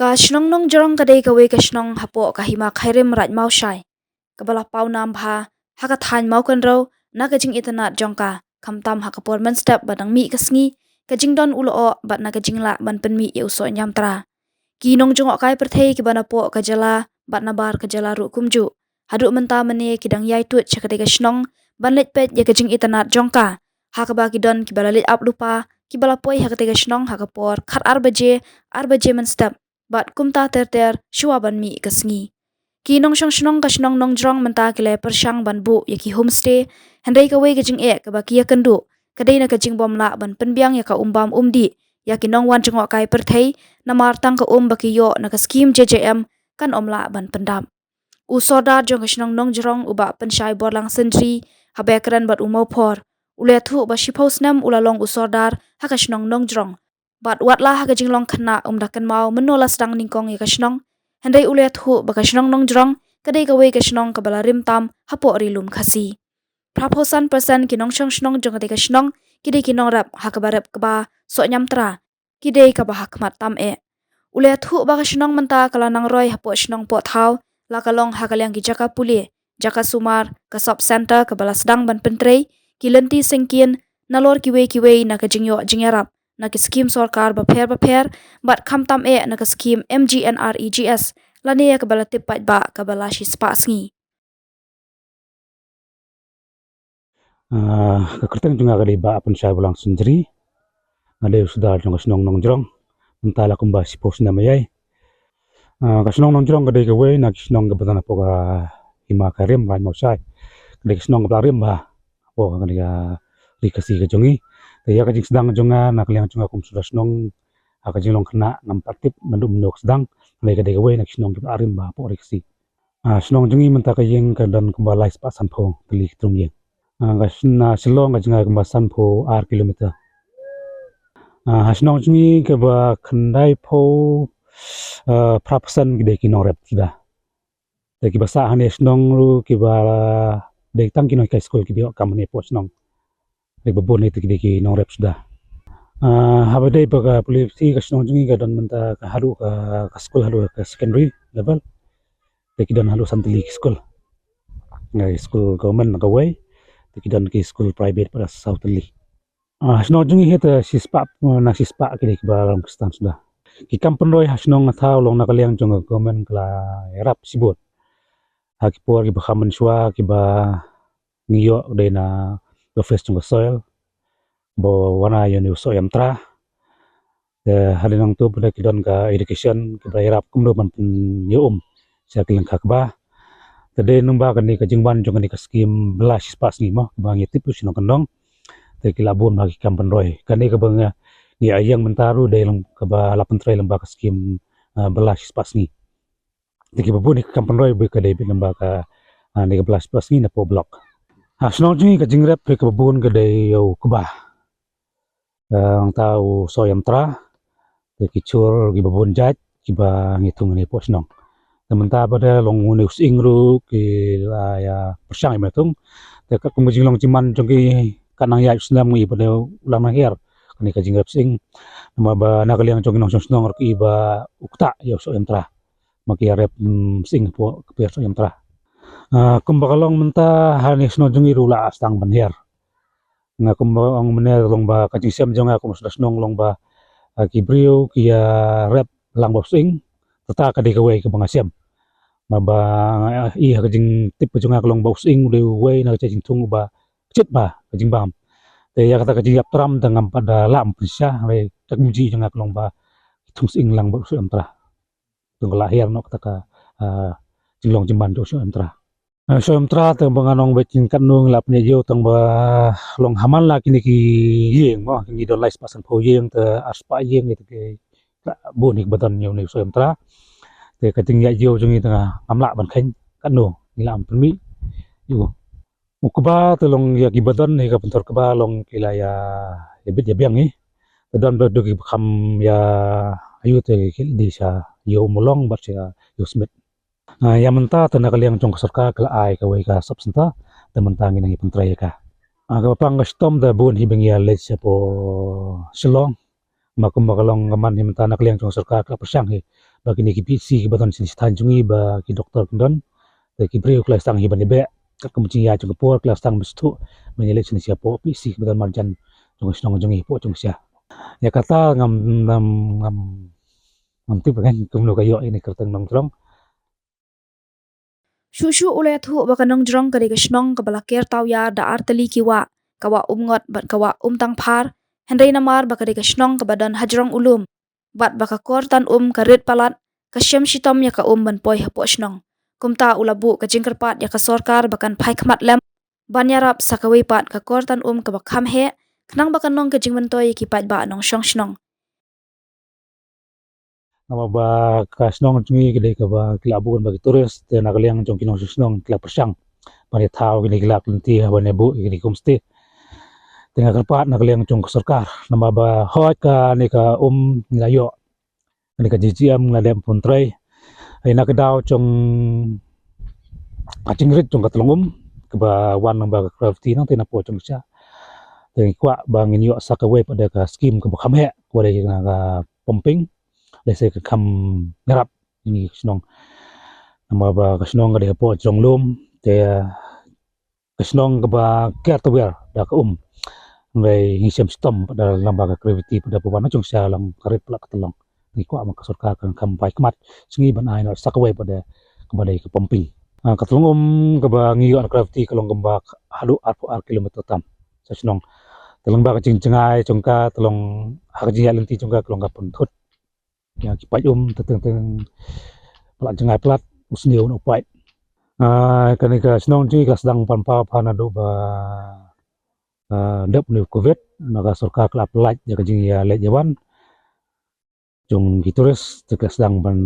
Ka shnong nong jorong kadai kawe ka shnong hapo ka hima khairim raj mau shai. Kabala pau nam bha haka than mau kan ro na ka jing itana jongka kamtam haka por man step badang mi kasngi ka jing don ulo o bat na ka jing la ban pen mi ye uso nyam tra. Ki nong jong kai perthei ki bana po ka jala bat na bar ka jala ru kumju. Haduk menta mene ki dang yai tut chakade ka shnong ban let pet ye ka jing itana jongka. Haka ba ki don ki bala let up lupa ki bala poi haka te ka shnong haka por khat ar baje man step bat kumta ter shua ban mi kasngi. Ki nong shong shnong ka shnong nong jrong menta kile persyang ban bu ya ki homestay hendai ka wei ka jing e ka ba ki ya kendu kadai na ka jing bom la ban penbiang ya ka umbam umdi ya ki nong wan jengok kai perthei na martang ka ba ki yo na ka skim JJM kan om la ban pendam. U soda jong ka shnong nong jrong uba pensyai borlang sendri habekran bat umau por ule thu ba shipos nam ulalong u sodar haka shnong nong jrong bat watlah haka jinglong khana dakan mau menola sedang ningkong ya ka shnong hendai ule thu ba ka shnong nong jrong kadai ka wei ka shnong ka bala rim tam hapo rilum khasi praposan person ki nong shong shnong jong ka shnong kidai ki nong rap haka barap ka ba so nyam tra kidai ka ba hakmat tam e ule thu ba ka shnong menta kala nang roi hapo shnong po thau la kalong hakalyang ki jaka puli jaka sumar ka sub center ka bala sedang ban pentrei ki lenti sengkien nalor ki wei na ka jingyo jingyarap na ki skim sorkar ba pher bat kham tam e na ka skim MGNREGS lani ya ka bala tipat ba ka bala shi spa sngi Kekerteng juga kali ba apun saya ulang sendiri ada sudah jong senong nong jrong entala kumba si pos na mayai kasenong nong jrong kadai kawe nak senong ke betana poka hima karim rai mau sai kadai senong ke rim ba po kadai ka dikasih ke jongi ya kajing sedang jonga nak liang jonga kum sudah senong aka jinglong kena nampak tip menduk sedang kadai kawe nak senong ke rim ba po dikasih senong jongi menta kajing kadan kumba lais pa sanpong teli trung yeng kasna silong kajinga kumba sanpo ar kilometer hasnong jungi ke ba khandai po prapasan gede ki norep sudah de ki basa hane snong ru ki ba de tang ki noi kai school ki bi kam ne po snong de babon ne ki ki norep sudah haba dei ba ka polisi ka snong jungi ka don menta ka halu ka school halu ka secondary level de ki don halu santili school ngai school government ka wei de ki don ki school private pada sauteli hasnong jungi heta sispa na sispa ki ba ram kistan sudah ki kampun roi hasnong thau long na kaliang jong government kala erap sibut haki por ki bakhaman shwa ki ba ngiyo de na the first jong soil bo wana yo ni so yam tra de halinang tu pada ki don ka education ki ba erap kum do man yo sia ki lengkak ba tade numba kan ni ka jingban jong ni ka skim belas pas ni mo ba ngi tipu sino kandong te ki labun bagi kampun roi kan ni ka bang ya yang mentaru de lang ka ba lapan trai lamba ka skim belas pas ni de ki babu ni kampun roi be ka de bi lamba ka ni ka belas pas ni na po blok snong ji ka jingrep ka babun ka de yo ka ba ang tau so yam tra de ki chur ki babun jat ki ba ngitung ni po snong sementara pada long unus ingru ki la ya persang imatung de ka kumjing long ciman jong ki kanang ya islam ngi pada ulang akhir kani ka jingrep sing nama ba nakaliang jong nong snong ki ba ukta yo so yam tra maki rep sing po ke so yam tra kumbakalong menta hanis no jungi rula astang banher nga kumbang mener long ba ka jisem jong aku sudah snong long ba ki brio ki rep lang boxing tata ka de ka we ka bangasem maba i ha jing tip jong aku long boxing de we na jing tung ba cit ba ka jing bam te ya kata ka jing tram dengan pada lam pisah we tak muji jong aku long ba tung sing lang boxing tra tung lahir no kata ka jinglong jimban do so tra so tra tang banganong betin kanung lap ne yo tang ba long haman la kini ki yeng mo ki do lais pasan pho yeng te aspa yeng ni ke bonik badan yo ni so tra te ka ting ya yo jong ni tanga amla ban khen kanung ni lam mi yo ukba te long ya ki badan ni ka bentor ka ba long kila ya ebit ya biang ni dan do ki kham ya ayu te ki di sa yo molong ba ya yo smith yang menta tanda kaliang jong sarka kala ai ka wei ka subsenta te menta ngi ngi pentra ya ka ka pang stom da bun hi beng ya le po silong makum bakalong gaman hi menta nak liang jong sarka ka persang hi bagi ni ki PC ki baton sini stan jungi ba ki doktor kendon te ki brio kelas tang hi ban be kat kumci ya chung por kelas tang bestu menyele sini siapa PC ki baton marjan chung snong jungi po chung sia ya kata ngam ngam ngam ngam tip kan kumlo kayo ini kerteng nong trong Shushu ule thu bakanong jrong kari kashnong kabalakir tau ya da artali kiwa kawa umngot bat kawa tang phar Henry namar bakari kashnong kabadan hajrong ulum bat bakakor tan karit palat kasyam shitom ya ka ban poi hapo shnong kumta ulabu ka jingkerpat ya ka sorkar bakan phai khmat lem banyarap sakawi pat ka kor tan ka bakham he khnang bakanong ka jingman toy ki pat ba nong shong shnong nama ba kasnong jungi gede ka ba kilabun bagi turis te nakaliang jong kinong susnong kila persang pani tau gini kila klenti habane bu gini kumsti tengah kerpat nakaliang jong sorkar nama ba hot ka ni ka ngayo ni ka jijiam ngadem puntrai ai nak daw jong acingrit jong katlongum ke ba wan ba crafty nang tena po jong sya te kwa ba nginyo sakawe pada ka skim ke bakhame ko de ka pumping để xây cái khăm ngarap ini snong nama ba snong ga de po jong lum te snong ga ba ker to wer da ka ngai hisam stom pada lamba ka gravity pada pawana jong sia lang karit plak telong ni ko ama ka sarkar kan kham pai kmat singi ban ai no sakawai pada kembali ke pumping ka telong ga ba ngiyo gravity kalong gamba halu arpo ar kilometer tam sa snong telong ba ka jing cengai jongka telong harji alenti jongka kalong ga pun thut ya ki pai teteng pelat jengai pelat usniu no pai kan ka snong ji ka sedang panpa panado ba dep ni covid maka surka klap laj ya ka jing ya le jawan jong gituris te ka sedang ban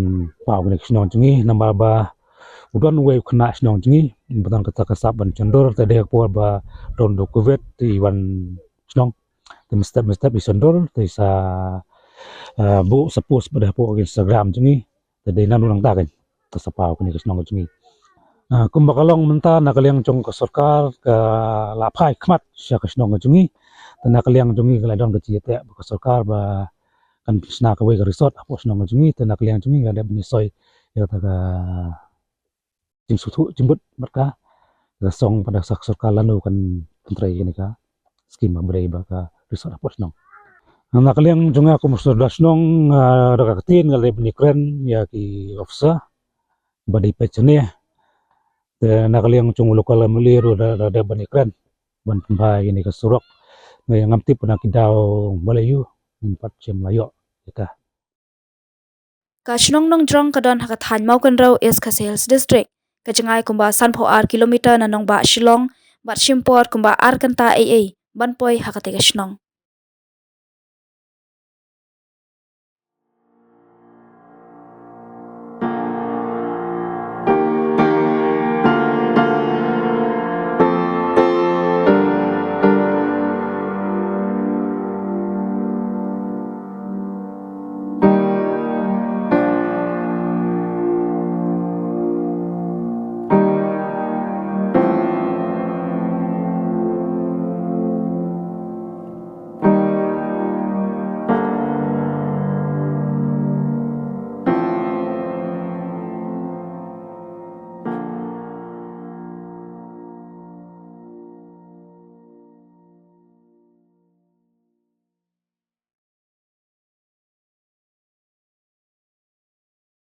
pa ni snong jingi namba ba udon we khna snong jingi betan kata kasap ban cendor te de por ba don do covid ti wan snong te mestap isondor te sa bu suppose pada po Instagram jungi tadi nan ulang ta kan tasapau kini kesnong jungi kumbakalong menta nakaliang jong ke sarkar ke lapai khmat sya kesnong jungi tan nakaliang jungi ke ladon ke ciete ke sarkar ba kan sna ke we resort apo snong jungi tan nakaliang jungi ada benisoi ya ta ka jing sutu jembut merka song pada sak sarkar lanu kan pentrai ini ka skim berei ba ka resort apo snong nakaliang junga ko musdas nong daga katin ngale benikren ya ki ofsa badi pechne te nakaliang chung lokal meliru da benikren ban pembai ini ka surok ngai ngamti puna kidau malayu 4 jam layo kita Kashnong nong jrong kadon hakathan maukan raw is Kasils district kajengai kumba sanpho ar kilometer na nong ba Shillong bat Shimpor kumba ar kanta AA banpoi hakate kashnong